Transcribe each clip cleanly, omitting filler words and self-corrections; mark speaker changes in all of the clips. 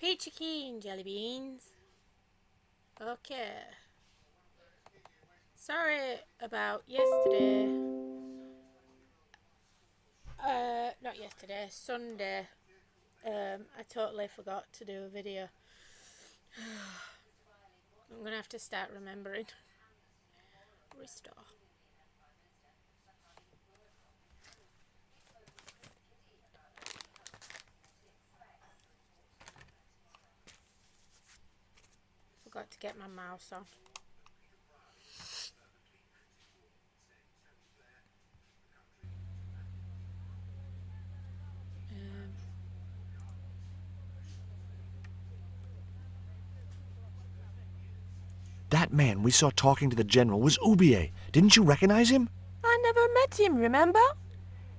Speaker 1: Peachy Keen, jelly beans. Okay. Sorry about yesterday. Not yesterday, Sunday. I totally forgot to do a video. I'm gonna have to start remembering. Restore. Forgot to get my mouse on.
Speaker 2: That man we saw talking to the general was Oubier. Didn't you recognize him?
Speaker 3: I never met him, remember?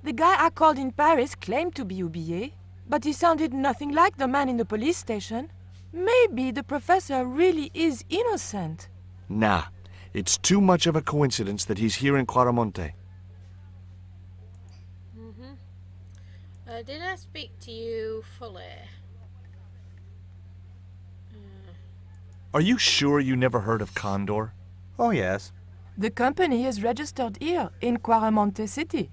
Speaker 3: The guy I called in Paris claimed to be Oubier, but he sounded nothing like the man in the police station. Maybe the professor really is innocent.
Speaker 2: Nah, it's too much of a coincidence that he's here in Claramonte.
Speaker 1: Did I speak to you fully?
Speaker 2: Are you sure you never heard of Condor?
Speaker 4: Oh, yes.
Speaker 3: The company is registered here in Claramonte City.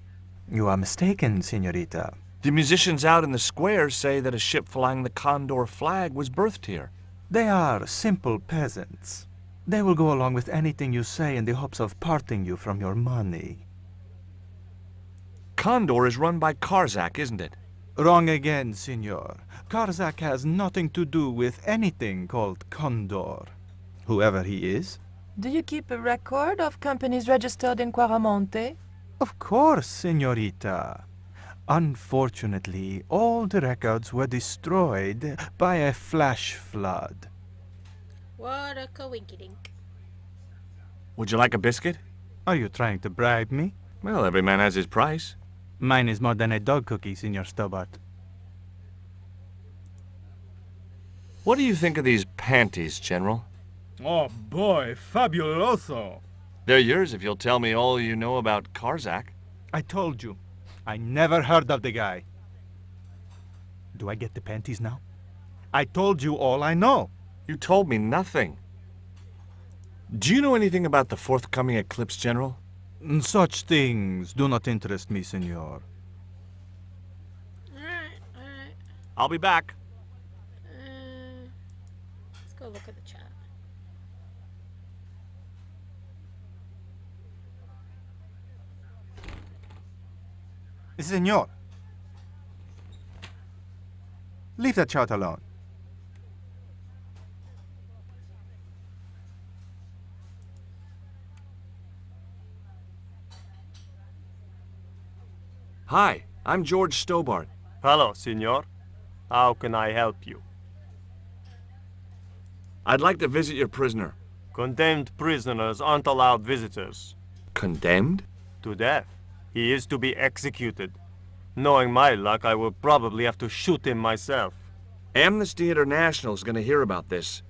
Speaker 4: You are mistaken, senorita.
Speaker 2: The musicians out in the square say that a ship flying the Condor flag was birthed here.
Speaker 4: They are simple peasants. They will go along with anything you say in the hopes of parting you from your money.
Speaker 2: Condor is run by Karzak, isn't it?
Speaker 4: Wrong again, senor. Karzak has nothing to do with anything called Condor. Whoever he is.
Speaker 3: Do you keep a record of companies registered in Claramonte?
Speaker 4: Of course, senorita. Unfortunately, all the records were destroyed by a flash flood.
Speaker 1: What a coinkydink.
Speaker 2: Would you like a biscuit?
Speaker 4: Are you trying to bribe me?
Speaker 2: Well, every man has his price.
Speaker 4: Mine is more than a dog cookie, Senor Stobart.
Speaker 2: What do you think of these panties, General?
Speaker 5: Oh boy, fabuloso!
Speaker 2: They're yours if you'll tell me all you know about Karzak.
Speaker 4: I told you. I never heard of the guy. Do I get the panties now? I told you all I know.
Speaker 2: You told me nothing. Do you know anything about the forthcoming eclipse, General?
Speaker 4: Such things do not interest me, senor.
Speaker 1: Alright.
Speaker 2: I'll be back.
Speaker 1: Let's go look at the chat.
Speaker 4: Senor. Leave that child alone.
Speaker 2: Hi, I'm George Stobart.
Speaker 6: Hello, senor. How can I help you?
Speaker 2: I'd like to visit your prisoner.
Speaker 6: Condemned prisoners aren't allowed visitors.
Speaker 2: Condemned?
Speaker 6: To death. He is to be executed. Knowing my luck, I will probably have to shoot him myself.
Speaker 2: Amnesty International is going to hear about this.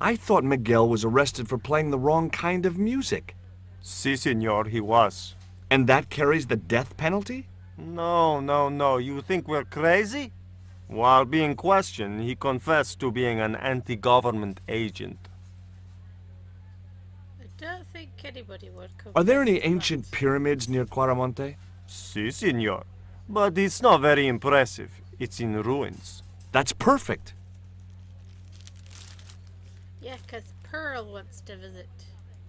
Speaker 2: I thought Miguel was arrested for playing the wrong kind of music.
Speaker 6: Si, senor, he was.
Speaker 2: And that carries the death penalty?
Speaker 6: No. You think we're crazy? While being questioned, he confessed to being an anti-government agent.
Speaker 1: I don't think anybody would come.
Speaker 2: Are there any ancient pyramids near Claramonte?
Speaker 6: Si, senor. But it's not very impressive. It's in ruins.
Speaker 2: That's perfect.
Speaker 1: Yeah, 'cause Pearl wants to visit.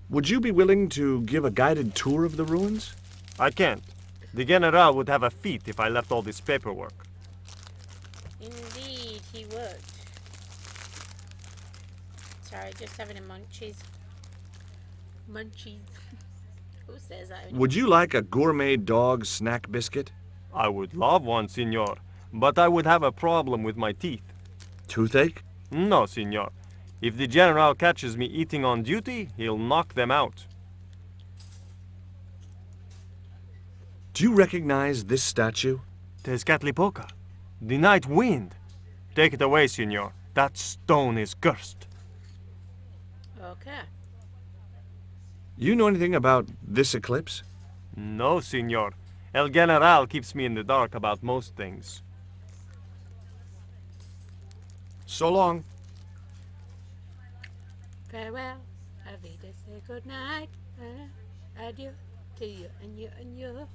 Speaker 2: Would you be willing to give a guided tour of the ruins?
Speaker 6: I can't. The general would have a fit if I left all this paperwork.
Speaker 1: Indeed, he would. Sorry, just having a munchies. Munchies. Who says that?
Speaker 2: Would you like a gourmet dog snack biscuit?
Speaker 6: I would love one, senor, but I would have a problem with my teeth.
Speaker 2: Toothache?
Speaker 6: No, senor. If the general catches me eating on duty, he'll knock them out.
Speaker 2: Do you recognize this statue?
Speaker 6: Tezcatlipoca, the night wind. Take it away, senor. That stone is cursed.
Speaker 1: Okay.
Speaker 2: You know anything about this eclipse?
Speaker 6: No, senor. El General keeps me in the dark about most things.
Speaker 2: So long.
Speaker 1: Farewell, Avida, say good night. Adieu to you and you and you.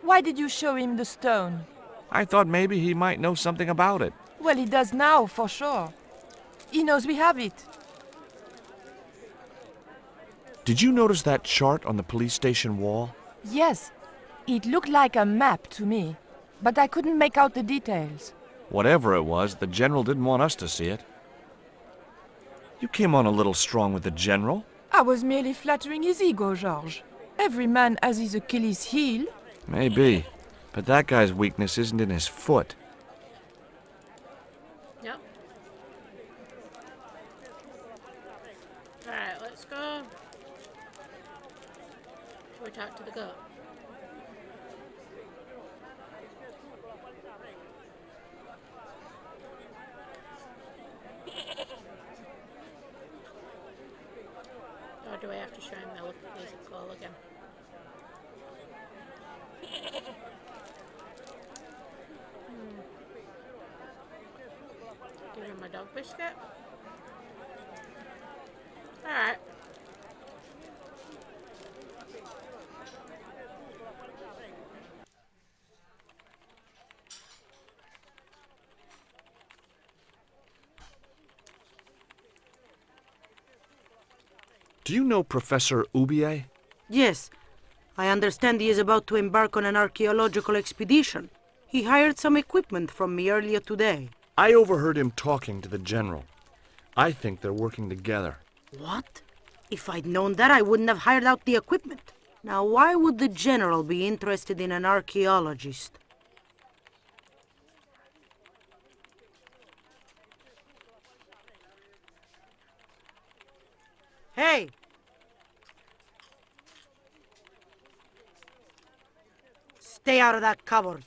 Speaker 3: Why did you show him the stone?
Speaker 2: I thought maybe he might know something about it.
Speaker 3: Well, he does now, for sure. He knows we have it.
Speaker 2: Did you notice that chart on the police station wall?
Speaker 3: Yes, it looked like a map to me, but I couldn't make out the details.
Speaker 2: Whatever it was, the general didn't want us to see it. You came on a little strong with the general.
Speaker 3: I was merely flattering his ego, Georges. Every man has his Achilles heel.
Speaker 2: Maybe, but that guy's weakness isn't in his foot.
Speaker 1: Yep. Alright, let's go. Shall we talk to the goat? Or do I have to show him the music call again? Give him my dog biscuit. Alright.
Speaker 2: Do you know Professor Oubier?
Speaker 7: Yes. I understand he is about to embark on an archaeological expedition. He hired some equipment from me earlier today.
Speaker 2: I overheard him talking to the general. I think they're working together.
Speaker 7: What? If I'd known that, I wouldn't have hired out the equipment. Now, why would the general be interested in an archaeologist? Hey! Stay out of that cupboard.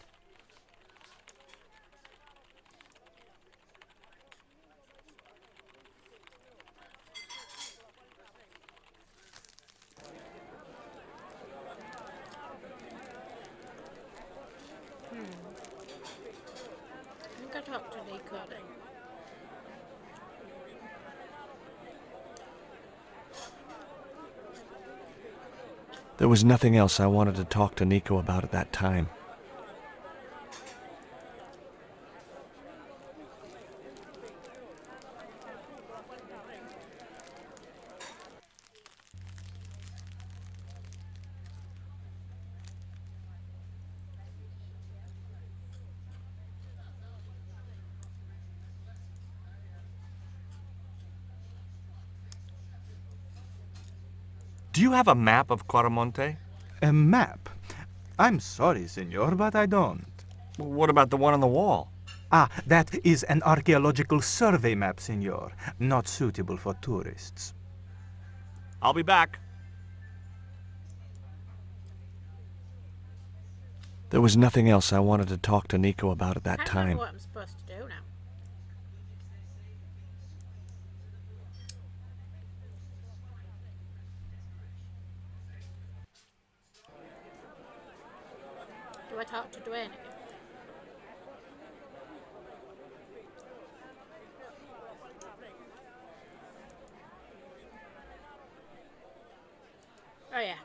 Speaker 1: I think I talked to Nico then.
Speaker 2: There was nothing else I wanted to talk to Nico about at that time. Do you have a map of Quaramonte?
Speaker 4: A map? I'm sorry, senor, but I don't.
Speaker 2: What about the one on the wall?
Speaker 4: Ah, that is an archaeological survey map, senor. Not suitable for tourists.
Speaker 2: I'll be back. There was nothing else I wanted to talk to Nico about at that
Speaker 1: I can't
Speaker 2: time.
Speaker 1: remember what I'm supposed to do now. Do I talk to Dwayne again? Oh yeah.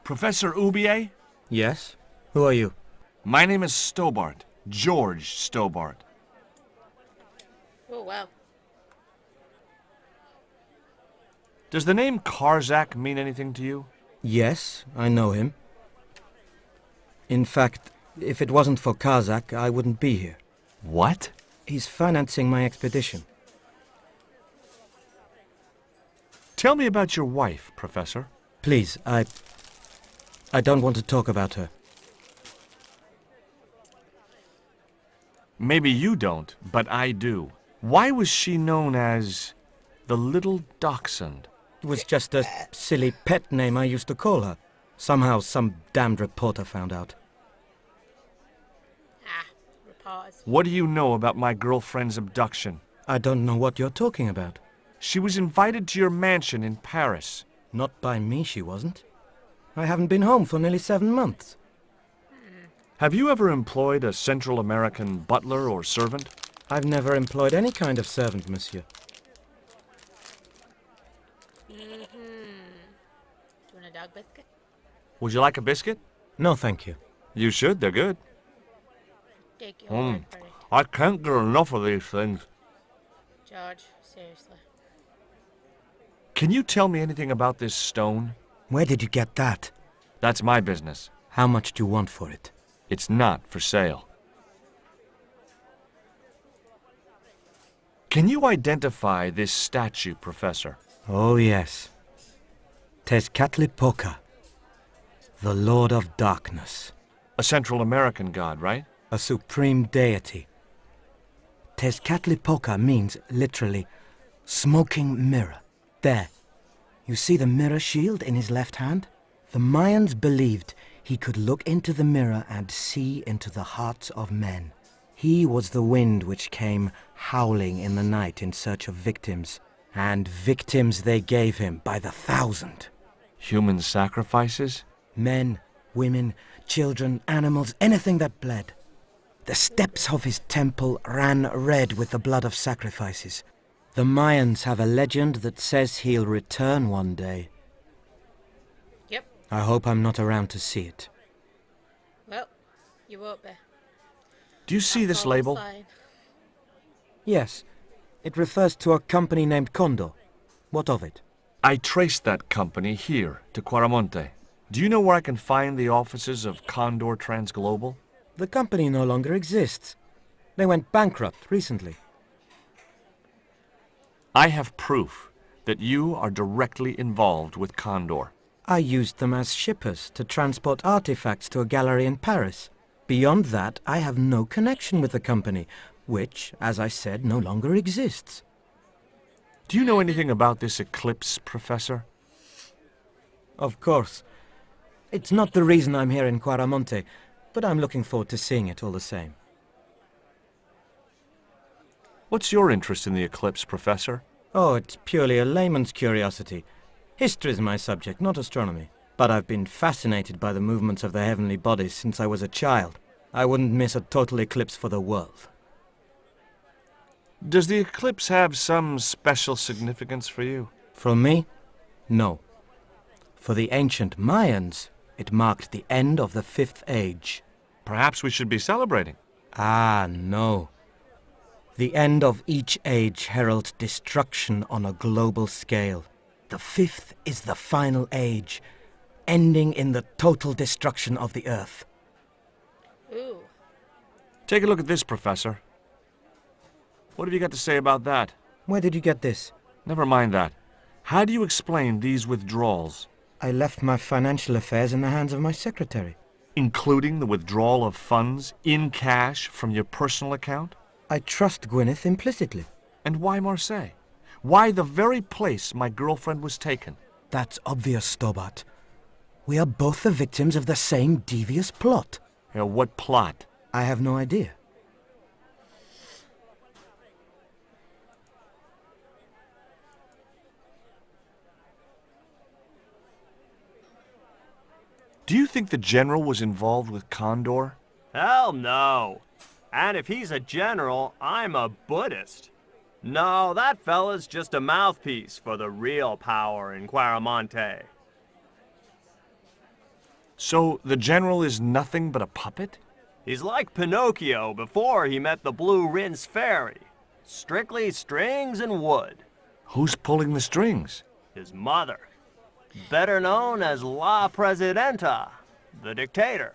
Speaker 2: Professor Oubier?
Speaker 8: Yes? Who are you?
Speaker 2: My name is Stobart. George Stobart.
Speaker 1: Oh wow.
Speaker 2: Does the name Karzak mean anything to you?
Speaker 8: Yes, I know him. In fact, if it wasn't for Kazakh, I wouldn't be here.
Speaker 2: What?
Speaker 8: He's financing my expedition.
Speaker 2: Tell me about your wife, Professor.
Speaker 8: Please, I don't want to talk about her.
Speaker 2: Maybe you don't, but I do. Why was she known as the Little Dachshund?
Speaker 8: It was just a silly pet name I used to call her. Somehow some damned reporter found out.
Speaker 1: Ah, reporters.
Speaker 2: What do you know about my girlfriend's abduction?
Speaker 8: I don't know what you're talking about.
Speaker 2: She was invited to your mansion in Paris.
Speaker 8: Not by me, she wasn't. I haven't been home for nearly 7 months.
Speaker 2: Have you ever employed a Central American butler or servant?
Speaker 8: I've never employed any kind of servant, monsieur.
Speaker 1: Do you want a dog biscuit?
Speaker 2: Would you like a biscuit?
Speaker 8: No, thank you.
Speaker 2: You should, they're good.
Speaker 1: Take your word for it.
Speaker 2: I can't get enough of these things.
Speaker 1: George, seriously.
Speaker 2: Can you tell me anything about this stone?
Speaker 8: Where did you get that?
Speaker 2: That's my business.
Speaker 8: How much do you want for it?
Speaker 2: It's not for sale. Can you identify this statue, Professor?
Speaker 8: Oh, yes. Tezcatlipoca, the Lord of Darkness.
Speaker 2: A Central American god, right?
Speaker 8: A supreme deity. Tezcatlipoca means, literally, smoking mirror. There. You see the mirror shield in his left hand? The Mayans believed he could look into the mirror and see into the hearts of men. He was the wind which came howling in the night in search of victims. And victims they gave him by the thousand.
Speaker 2: Human sacrifices?
Speaker 8: Men, women, children, animals, anything that bled. The steps of his temple ran red with the blood of sacrifices. The Mayans have a legend that says he'll return one day.
Speaker 1: Yep.
Speaker 8: I hope I'm not around to see it.
Speaker 1: Well, you won't be.
Speaker 2: Do you see this label?
Speaker 1: Fine.
Speaker 8: Yes, it refers to a company named Condor. What of it?
Speaker 2: I traced that company here to Quaramonte. Do you know where I can find the offices of Condor Transglobal?
Speaker 8: The company no longer exists. They went bankrupt recently.
Speaker 2: I have proof that you are directly involved with Condor.
Speaker 8: I used them as shippers to transport artifacts to a gallery in Paris. Beyond that, I have no connection with the company, which, as I said, no longer exists.
Speaker 2: Do you know anything about this eclipse, Professor?
Speaker 8: Of course. It's not the reason I'm here in Quaramonte, but I'm looking forward to seeing it all the same.
Speaker 2: What's your interest in the eclipse, Professor?
Speaker 8: Oh, it's purely a layman's curiosity. History's my subject, not astronomy. But I've been fascinated by the movements of the heavenly bodies since I was a child. I wouldn't miss a total eclipse for the world.
Speaker 2: Does the eclipse have some special significance for you?
Speaker 8: From me? No. For the ancient Mayans, it marked the end of the Fifth Age.
Speaker 2: Perhaps we should be celebrating.
Speaker 8: Ah, no. The end of each age heralds destruction on a global scale. The fifth is the final age, ending in the total destruction of the Earth.
Speaker 1: Ooh.
Speaker 2: Take a look at this, Professor. What have you got to say about that?
Speaker 8: Where did you get this?
Speaker 2: Never mind that. How do you explain these withdrawals?
Speaker 8: I left my financial affairs in the hands of my secretary.
Speaker 2: Including the withdrawal of funds in cash from your personal account?
Speaker 8: I trust Gwyneth implicitly.
Speaker 2: And why Marseille? Why the very place my girlfriend was taken?
Speaker 8: That's obvious, Stobart. We are both the victims of the same devious plot.
Speaker 2: What plot?
Speaker 8: I have no idea.
Speaker 2: Do you think the general was involved with Condor?
Speaker 6: Hell no. And if he's a general, I'm a Buddhist. No, that fella's just a mouthpiece for the real power in Quaramonte.
Speaker 2: So the general is nothing but a puppet?
Speaker 6: He's like Pinocchio before he met the Blue Rinse Fairy. Strictly strings and wood.
Speaker 2: Who's pulling the strings?
Speaker 6: His mother. Better known as La Presidenta, the dictator.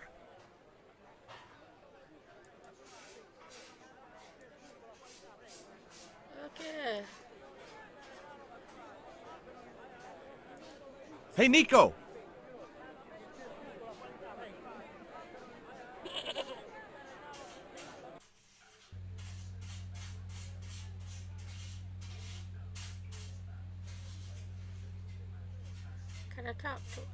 Speaker 1: Okay.
Speaker 2: Hey, Nico!
Speaker 1: Can I talk to her?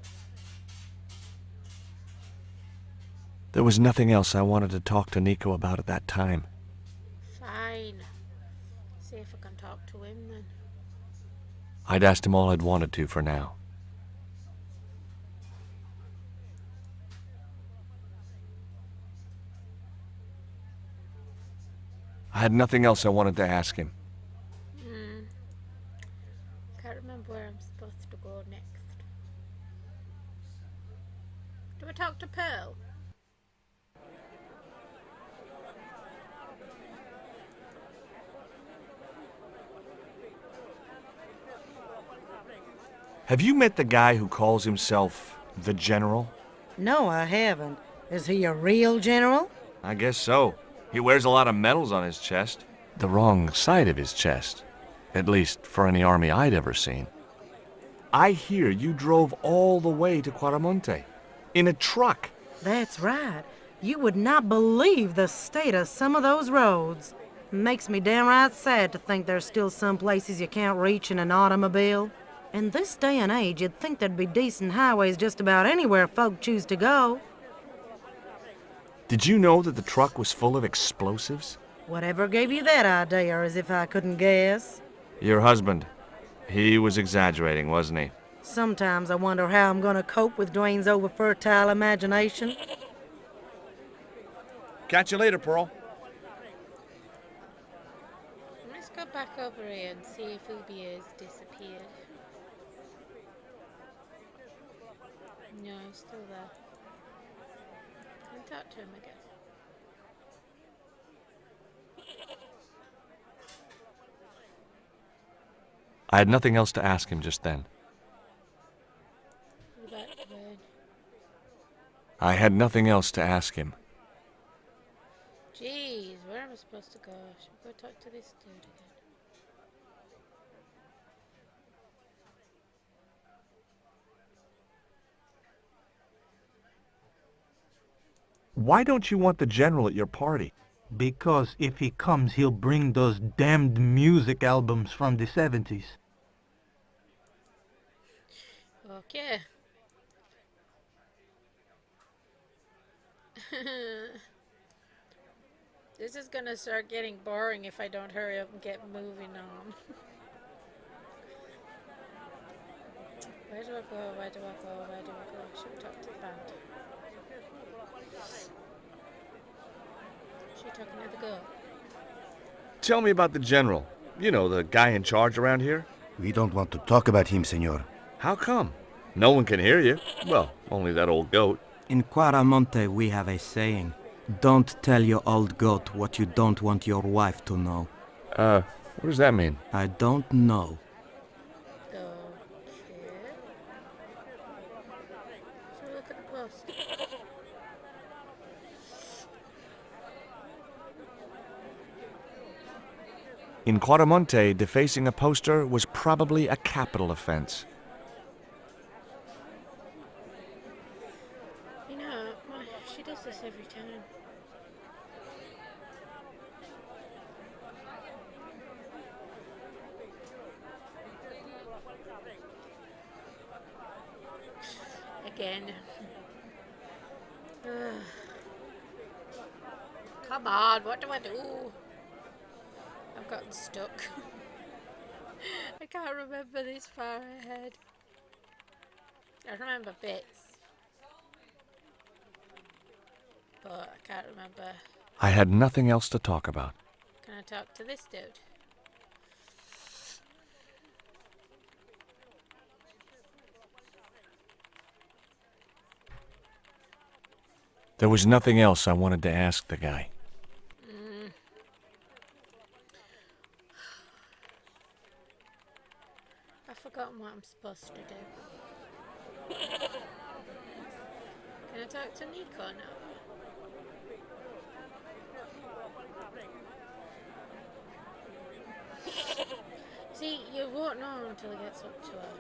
Speaker 2: There was nothing else I wanted to talk to Nico about at that time.
Speaker 1: Fine. See if I can talk to him then.
Speaker 2: I'd asked him all I'd wanted to for now. I had nothing else I wanted to ask him.
Speaker 1: Can't remember where I'm supposed to go next. Do I talk to Pearl?
Speaker 2: Have you met the guy who calls himself the General?
Speaker 7: No, I haven't. Is he a real general?
Speaker 2: I guess so. He wears a lot of medals on his chest. The wrong side of his chest. At least for any army I'd ever seen. I hear you drove all the way to Quaramonte. In a truck.
Speaker 7: That's right. You would not believe the state of some of those roads. Makes me downright sad to think there's still some places you can't reach in an automobile. In this day and age, you'd think there'd be decent highways just about anywhere folk choose to go.
Speaker 2: Did you know that the truck was full of explosives?
Speaker 7: Whatever gave you that idea, as if I couldn't guess?
Speaker 2: Your husband. He was exaggerating, wasn't he?
Speaker 7: Sometimes I wonder how I'm gonna cope with Dwayne's over-fertile imagination.
Speaker 2: Catch you later, Pearl.
Speaker 1: Let's go back over here and see if Ubi has disappeared. No, he's still there. Can I talk to him again?
Speaker 2: I had nothing else to ask him just then.
Speaker 1: What about Dwayne?
Speaker 2: I had nothing else to ask him.
Speaker 1: Jeez, where am I supposed to go? Should we go talk to this dude again?
Speaker 2: Why don't you want the General at your party?
Speaker 4: Because if he comes, he'll bring those damned music albums from the 70s.
Speaker 1: Okay. This is gonna start getting boring if I don't hurry up and get moving on. Where do I go? Where do I go? Where do I go? Should we talk to the band? Should we talk to the girl?
Speaker 2: Tell me about the General. You know, the guy in charge around here.
Speaker 9: We don't want to talk about him, senor.
Speaker 2: How come? No one can hear you. Well, only that old goat.
Speaker 8: In Quaramonte, we have a saying. Don't tell your old goat what you don't want your wife to know.
Speaker 2: What does that mean?
Speaker 8: I don't know.
Speaker 1: Okay. So look at the post.
Speaker 2: In Quaramonte, defacing a poster was probably a capital offense.
Speaker 1: You know, she does this every time. Again. Ugh. Come on, what do I do? I've gotten stuck. I can't remember this far ahead. I remember bits, but I can't remember.
Speaker 2: I had nothing else to talk about.
Speaker 1: Can I talk to this dude?
Speaker 2: There was nothing else I wanted to ask the guy.
Speaker 1: I've forgotten what I'm supposed to do. Can I talk to Nico now? See, you won't know until it gets up to her.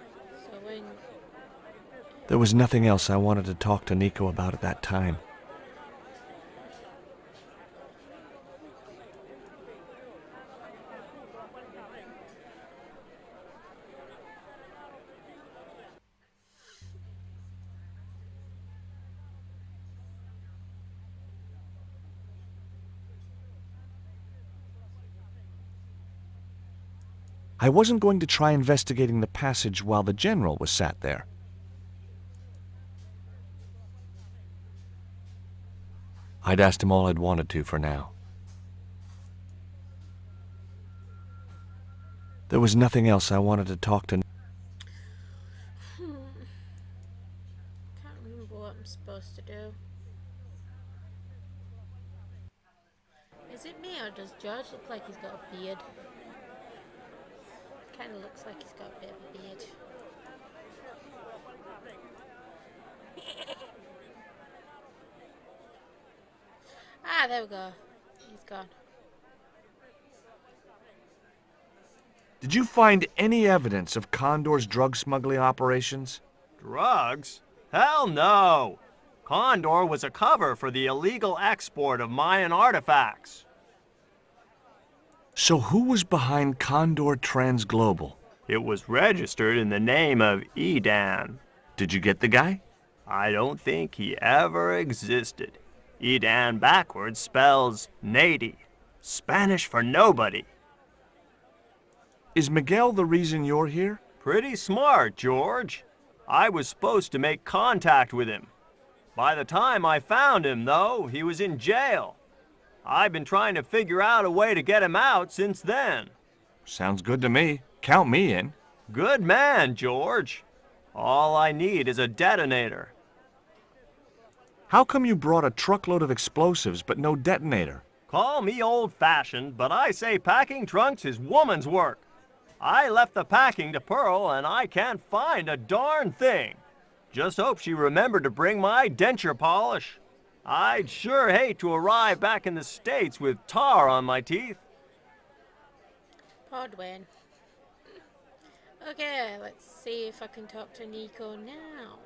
Speaker 1: So when...
Speaker 2: There was nothing else I wanted to talk to Nico about at that time. I wasn't going to try investigating the passage while the general was sat there. I'd asked him all I'd wanted to for now. There was nothing else I wanted to talk to.
Speaker 1: Can't remember what I'm supposed to do. Is it me, or does George look like he's got a beard? Kind of looks like he's got a bit of a beard. Ah, there we go. He's gone.
Speaker 2: Did you find any evidence of Condor's drug smuggling operations?
Speaker 6: Drugs? Hell no! Condor was a cover for the illegal export of Mayan artifacts.
Speaker 2: So who was behind Condor Transglobal?
Speaker 6: It was registered in the name of Edan.
Speaker 2: Did you get the guy?
Speaker 6: I don't think he ever existed. Edan backwards spells Nady, Spanish for nobody.
Speaker 2: Is Miguel the reason you're here?
Speaker 6: Pretty smart, George. I was supposed to make contact with him. By the time I found him, though, he was in jail. I've been trying to figure out a way to get him out since then.
Speaker 2: Sounds good to me. Count me in.
Speaker 6: Good man, George. All I need is a detonator.
Speaker 2: How come you brought a truckload of explosives but no detonator?
Speaker 6: Call me old-fashioned, but I say packing trunks is woman's work. I left the packing to Pearl, and I can't find a darn thing. Just hope she remembered to bring my denture polish. I'd sure hate to arrive back in the States with tar on my teeth.
Speaker 1: Poor Dwayne. Okay, let's see if I can talk to Nico now.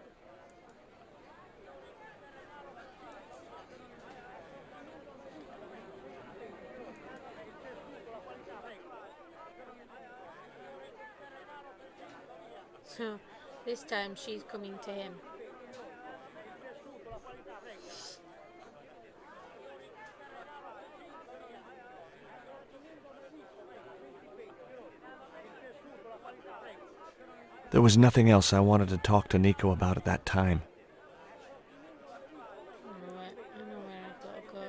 Speaker 1: So, this time she's coming to him.
Speaker 2: There was nothing else I wanted to talk to Nico about at that time.
Speaker 1: Alright, I know where I've got to go.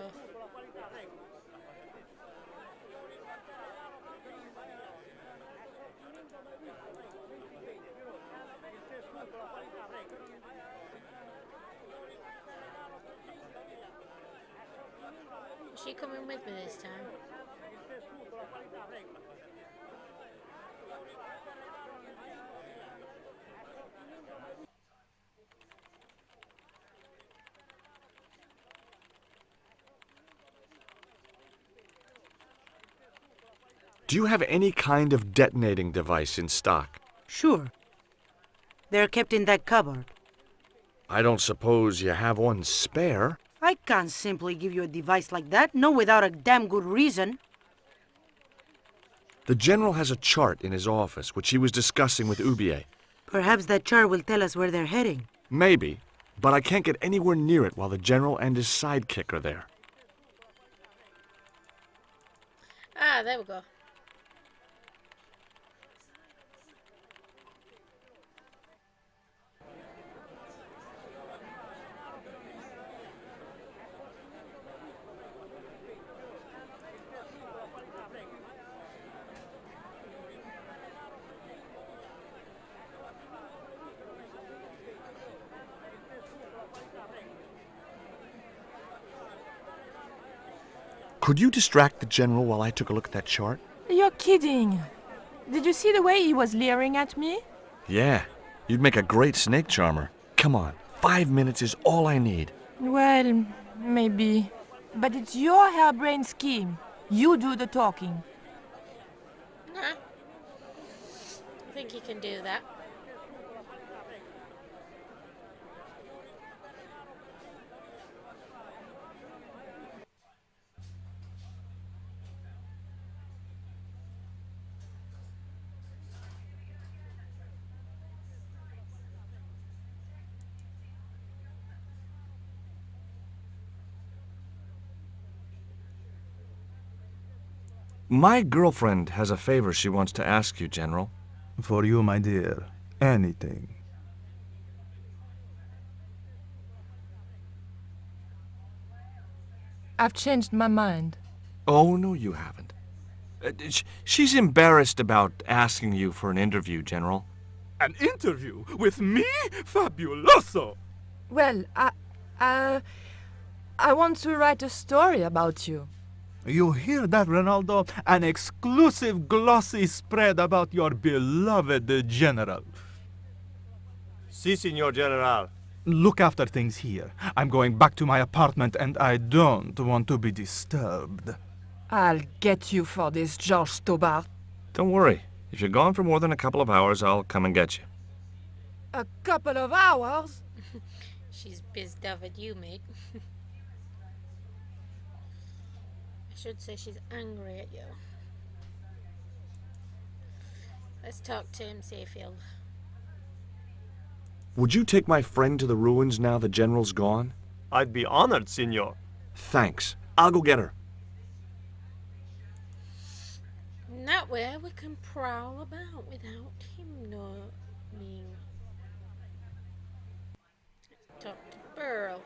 Speaker 1: Is she coming with me this time?
Speaker 2: Do you have any kind of detonating device in stock?
Speaker 7: Sure. They're kept in that cupboard.
Speaker 2: I don't suppose you have one spare?
Speaker 7: I can't simply give you a device like that, no without a damn good reason.
Speaker 2: The general has a chart in his office, which he was discussing with Ubier.
Speaker 7: Perhaps that chart will tell us where they're heading.
Speaker 2: Maybe, but I can't get anywhere near it while the general and his sidekick are there.
Speaker 1: Ah, there we go.
Speaker 2: Could you distract the general while I took a look at that chart?
Speaker 3: You're kidding. Did you see the way he was leering at me?
Speaker 2: Yeah, you'd make a great snake charmer. Come on, 5 minutes is all I need.
Speaker 3: Well, maybe. But it's your harebrained scheme. You do the talking.
Speaker 1: Nah. I think he can do that.
Speaker 2: My girlfriend has a favor she wants to ask you, General.
Speaker 4: For you, my dear, anything.
Speaker 3: I've changed my mind.
Speaker 2: Oh, no, you haven't. She's embarrassed about asking you for an interview, General.
Speaker 5: An interview with me? Fabuloso!
Speaker 3: Well, I want to write a story about you.
Speaker 4: You hear that, Ronaldo? An exclusive glossy spread about your beloved general.
Speaker 6: Si, Signor General.
Speaker 4: Look after things here. I'm going back to my apartment and I don't want to be disturbed.
Speaker 3: I'll get you for this, George Stobart.
Speaker 2: Don't worry. If you're gone for more than a couple of hours, I'll come and get you.
Speaker 3: A couple of hours?
Speaker 1: She's pissed off at you, mate. I should say she's angry at you. Let's talk to him, Sayfield.
Speaker 2: Would you take my friend to the ruins now the General's gone?
Speaker 6: I'd be honored, Signor.
Speaker 2: Thanks. I'll go get her.
Speaker 1: And that way we can prowl about without him knowing. Let's talk to Pearl.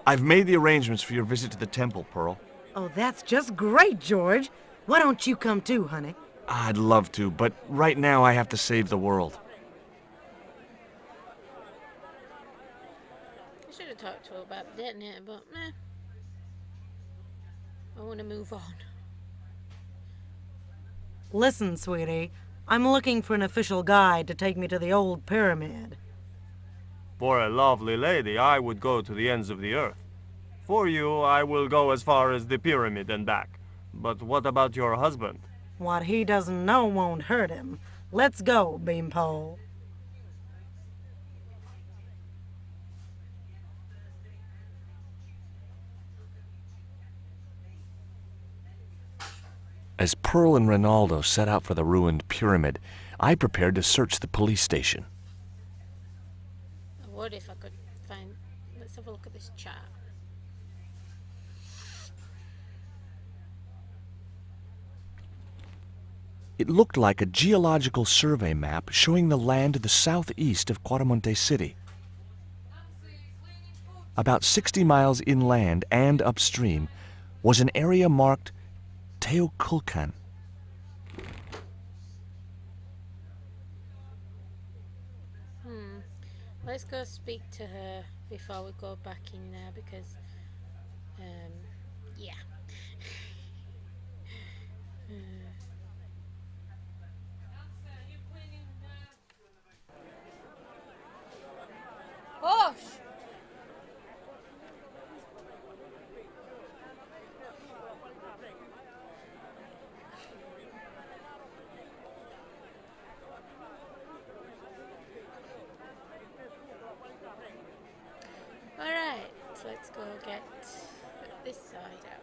Speaker 2: I've made the arrangements for your visit to the temple, Pearl.
Speaker 7: Oh, that's just great, George. Why don't you come too, honey?
Speaker 2: I'd love to, but right now I have to save the world.
Speaker 1: I should have talked to her about the detonator, but meh. I want to move on.
Speaker 7: Listen, sweetie. I'm looking for an official guide to take me to the old pyramid.
Speaker 6: For a lovely lady, I would go to the ends of the earth. For you, I will go as far as the pyramid and back. But what about your husband?
Speaker 7: What he doesn't know won't hurt him. Let's go, Beanpole.
Speaker 2: As Pearl and Ronaldo set out for the ruined pyramid, I prepared to search the police station.
Speaker 1: I would if I could find... Let's have a look at this chart.
Speaker 2: It looked like a geological survey map showing the land to the southeast of Quaramonte City. About 60 miles inland and upstream was an area marked Teoculcan.
Speaker 1: Let's go speak to her before we go back in there because, yeah. Hush! Alright, so let's go get this side out.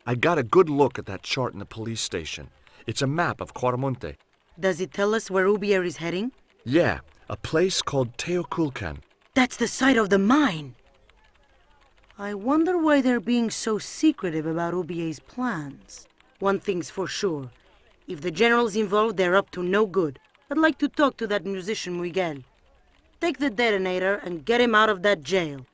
Speaker 2: I got a good look at that chart in the police station. It's a map of Quaramonte.
Speaker 7: Does it tell us where Ubier is heading?
Speaker 2: Yeah, a place called Teoculcan.
Speaker 7: That's the site of the mine. I wonder why they're being so secretive about Ubier's plans. One thing's for sure. If the general's involved, they're up to no good. I'd like to talk to that musician Miguel. Take the detonator and get him out of that jail.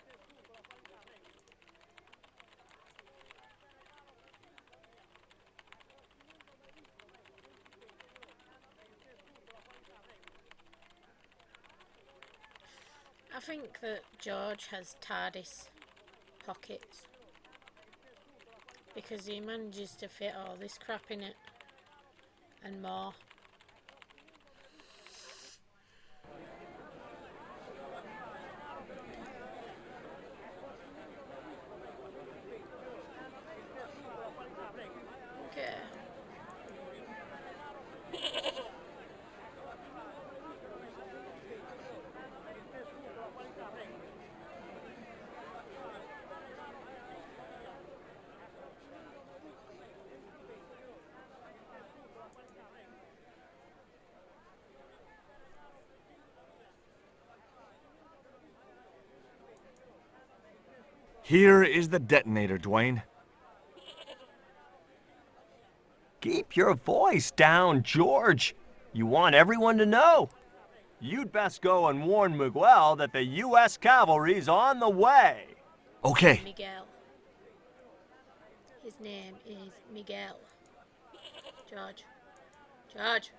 Speaker 1: I think that George has TARDIS pockets because he manages to fit all this crap in it and more. Okay.
Speaker 2: Here is the detonator, Dwayne.
Speaker 6: Keep your voice down, George. You want everyone to know. You'd best go and warn Miguel that the U.S. cavalry's on the way.
Speaker 2: Okay.
Speaker 1: Miguel. His name is Miguel. George. George.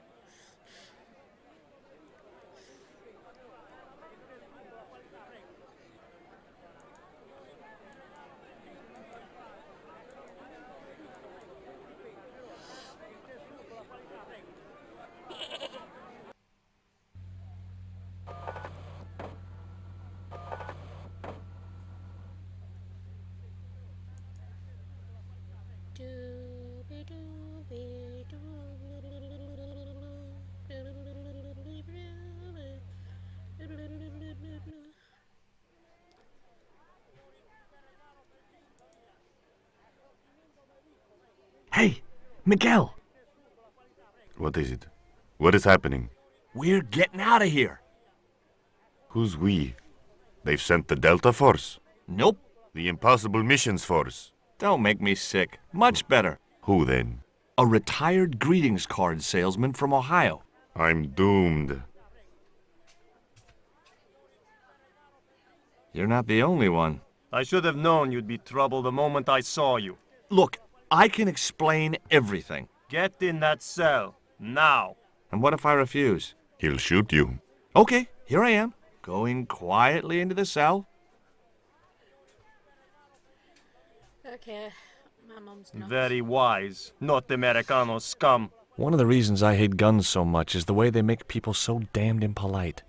Speaker 2: Hey, Miguel.
Speaker 9: What is it? What is happening?
Speaker 2: We're getting out of here.
Speaker 9: Who's we? They've sent the Delta Force?
Speaker 2: Nope.
Speaker 9: The Impossible Missions Force?
Speaker 2: Don't make me sick. Much better.
Speaker 9: Who then?
Speaker 2: A retired greetings card salesman from Ohio.
Speaker 9: I'm doomed.
Speaker 2: You're not the only one.
Speaker 6: I should have known you'd be trouble the moment I saw you.
Speaker 2: Look, I can explain everything.
Speaker 6: Get in that cell, now.
Speaker 2: And what if I refuse?
Speaker 9: He'll shoot you.
Speaker 2: Okay, here I am, going quietly into the cell.
Speaker 1: Okay, my mum's not.
Speaker 6: Very wise, not Americano scum.
Speaker 2: One of the reasons I hate guns so much is the way they make people so damned impolite.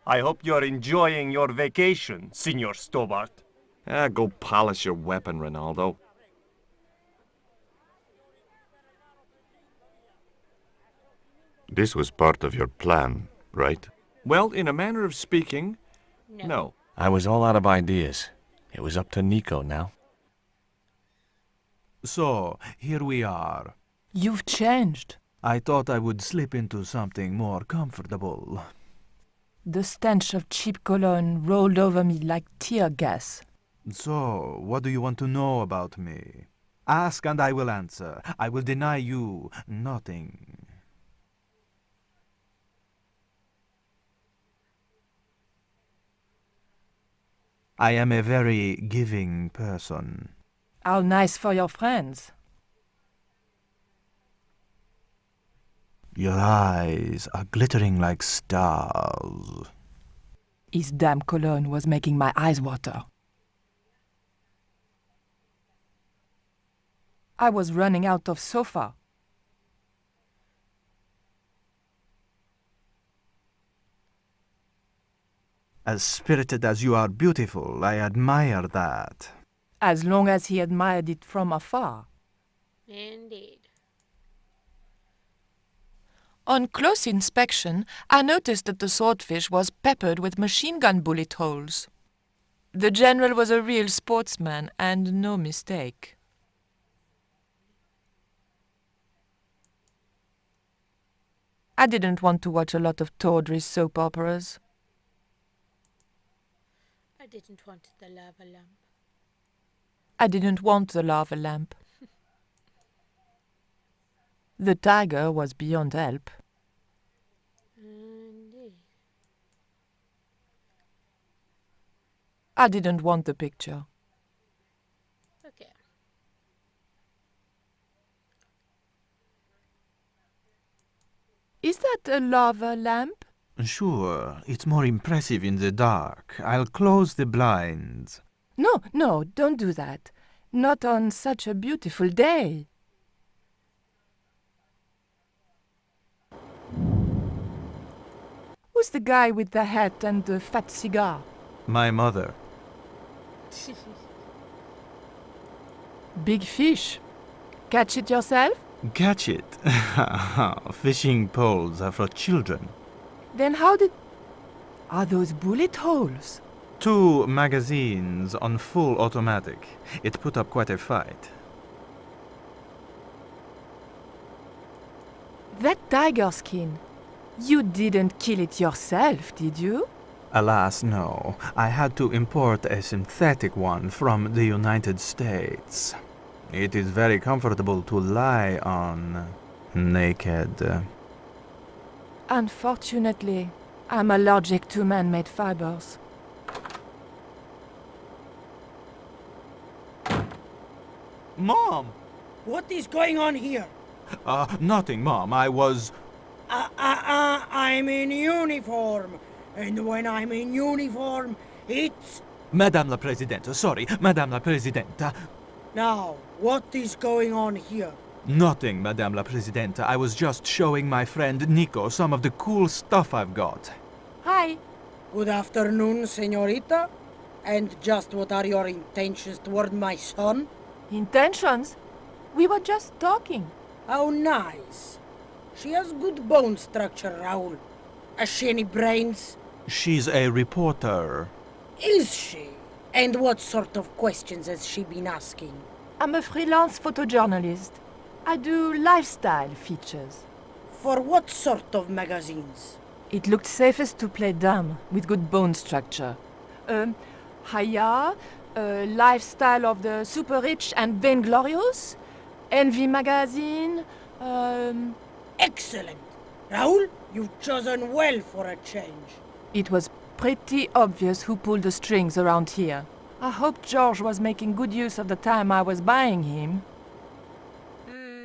Speaker 6: I hope you're enjoying your vacation, Senor Stobart.
Speaker 2: Go polish your weapon, Ronaldo.
Speaker 9: This was part of your plan, right?
Speaker 2: Well, in a manner of speaking,
Speaker 1: No.
Speaker 2: no. I was all out of ideas. It was up to Nico now.
Speaker 4: So, here we are.
Speaker 3: You've changed.
Speaker 4: I thought I would slip into something more comfortable.
Speaker 3: The stench of cheap cologne rolled over me like tear gas.
Speaker 4: So, what do you want to know about me? Ask and I will answer. I will deny you nothing. I am a very giving person.
Speaker 3: How nice for your friends.
Speaker 4: Your eyes are glittering like stars.
Speaker 3: His damn cologne was making my eyes water. I was running out of sofa.
Speaker 4: As spirited as you are beautiful, I admire that.
Speaker 3: As long as he admired it from afar.
Speaker 1: Indeed.
Speaker 3: On close inspection, I noticed that the swordfish was peppered with machine gun bullet holes. The general was a real sportsman, and no mistake. I didn't want to watch a lot of tawdry soap operas.
Speaker 1: I didn't want the lava lamp.
Speaker 3: I didn't want the lava lamp. The tiger was beyond help.
Speaker 1: Indeed.
Speaker 3: I didn't want the picture.
Speaker 1: Okay.
Speaker 3: Is that a lava lamp?
Speaker 4: Sure, it's more impressive in the dark. I'll close the blinds.
Speaker 3: No, don't do that. Not on such a beautiful day. Who's the guy with the hat and the fat cigar?
Speaker 4: My mother.
Speaker 3: Big fish. Catch it yourself?
Speaker 4: Catch it. Fishing poles are for children.
Speaker 3: Then how did... Are those bullet holes?
Speaker 4: 2 magazines on full automatic. It put up quite a fight.
Speaker 3: That tiger skin. You didn't kill it yourself, did you?
Speaker 4: Alas, no. I had to import a synthetic one from the United States. It is very comfortable to lie on, naked.
Speaker 3: Unfortunately, I'm allergic to man-made fibers.
Speaker 4: Mom!
Speaker 10: What is going on here?
Speaker 4: Nothing, Mom. I was...
Speaker 10: I'm in uniform. And when I'm in uniform, it's...
Speaker 4: Madame la Presidente, sorry, Madame la Presidente.
Speaker 10: Now, what is going on here?
Speaker 4: Nothing, Madame la Presidente. I was just showing my friend Nico some of the cool stuff I've got.
Speaker 3: Hi.
Speaker 10: Good afternoon, señorita. And just what are your intentions toward my son?
Speaker 3: Intentions? We were just talking.
Speaker 10: How nice. She has good bone structure, Raoul. Has she any brains?
Speaker 4: She's a reporter.
Speaker 10: Is she? And what sort of questions has she been asking?
Speaker 3: I'm a freelance photojournalist. I do lifestyle features.
Speaker 10: For what sort of magazines?
Speaker 3: It looked safest to play dumb, with good bone structure. Haya, Lifestyle of the Super Rich and Vainglorious, Envy Magazine,
Speaker 10: Excellent! Raoul, you've chosen well for a change.
Speaker 3: It was pretty obvious who pulled the strings around here. I hope George was making good use of the time I was buying him.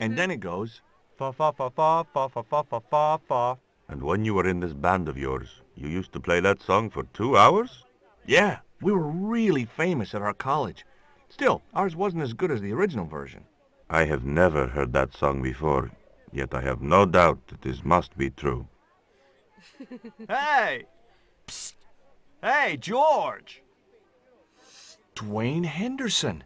Speaker 2: And then it goes.
Speaker 6: Fa fa fa fa fa fa fa fa fa fa.
Speaker 9: And when you were in this band of yours, you used to play that song for 2 hours?
Speaker 2: Yeah, we were really famous at our college. Still, ours wasn't as good as the original version.
Speaker 9: I have never heard that song before, yet I have no doubt that this must be true.
Speaker 6: Hey! Psst! Hey, George!
Speaker 2: Dwayne Henderson.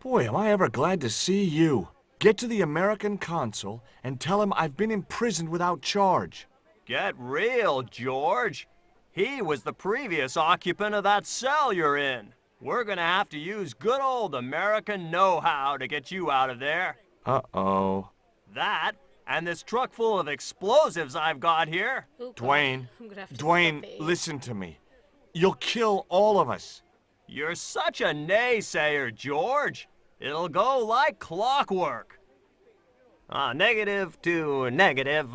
Speaker 2: Boy, am I ever glad to see you. Get to the American consul and tell him I've been imprisoned without charge.
Speaker 6: Get real, George. He was the previous occupant of that cell you're in. We're gonna have to use good old American know-how to get you out of there.
Speaker 2: Uh-oh.
Speaker 6: That, and this truck full of explosives I've got here.
Speaker 1: Oh, God.
Speaker 2: Dwayne,
Speaker 1: I'm gonna have to
Speaker 2: Dwayne,
Speaker 1: stop it.
Speaker 2: listen to me. You'll kill all of us.
Speaker 6: You're such a naysayer, George. It'll go like clockwork. Negative to negative,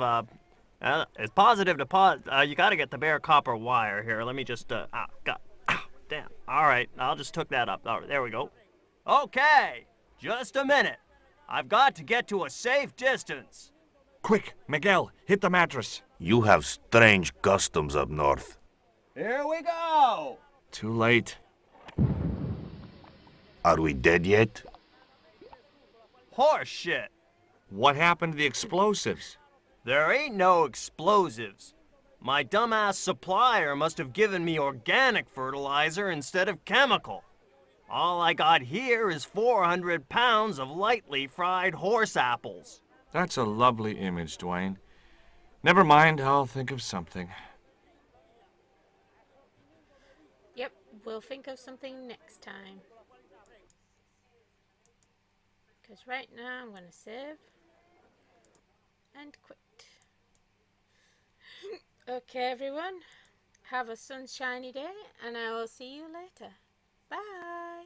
Speaker 6: it's positive to you gotta get the bare copper wire here. Let me just, damn. All right, I'll just hook that up. All right, there we go. Okay, just a minute. I've got to get to a safe distance.
Speaker 2: Quick, Miguel, hit the mattress.
Speaker 9: You have strange customs up north.
Speaker 6: Here we go.
Speaker 2: Too late.
Speaker 9: Are we dead yet?
Speaker 6: Horse shit.
Speaker 2: What happened to the explosives?
Speaker 6: There ain't no explosives. My dumbass supplier must have given me organic fertilizer instead of chemical. All I got here is 400 pounds of lightly fried horse apples.
Speaker 2: That's a lovely image, Dwayne. Never mind, I'll think of something.
Speaker 1: Yep, we'll think of something next time. Because right now I'm going to save and quit. Okay, everyone. Have a sunshiny day, and I will see you later. Bye.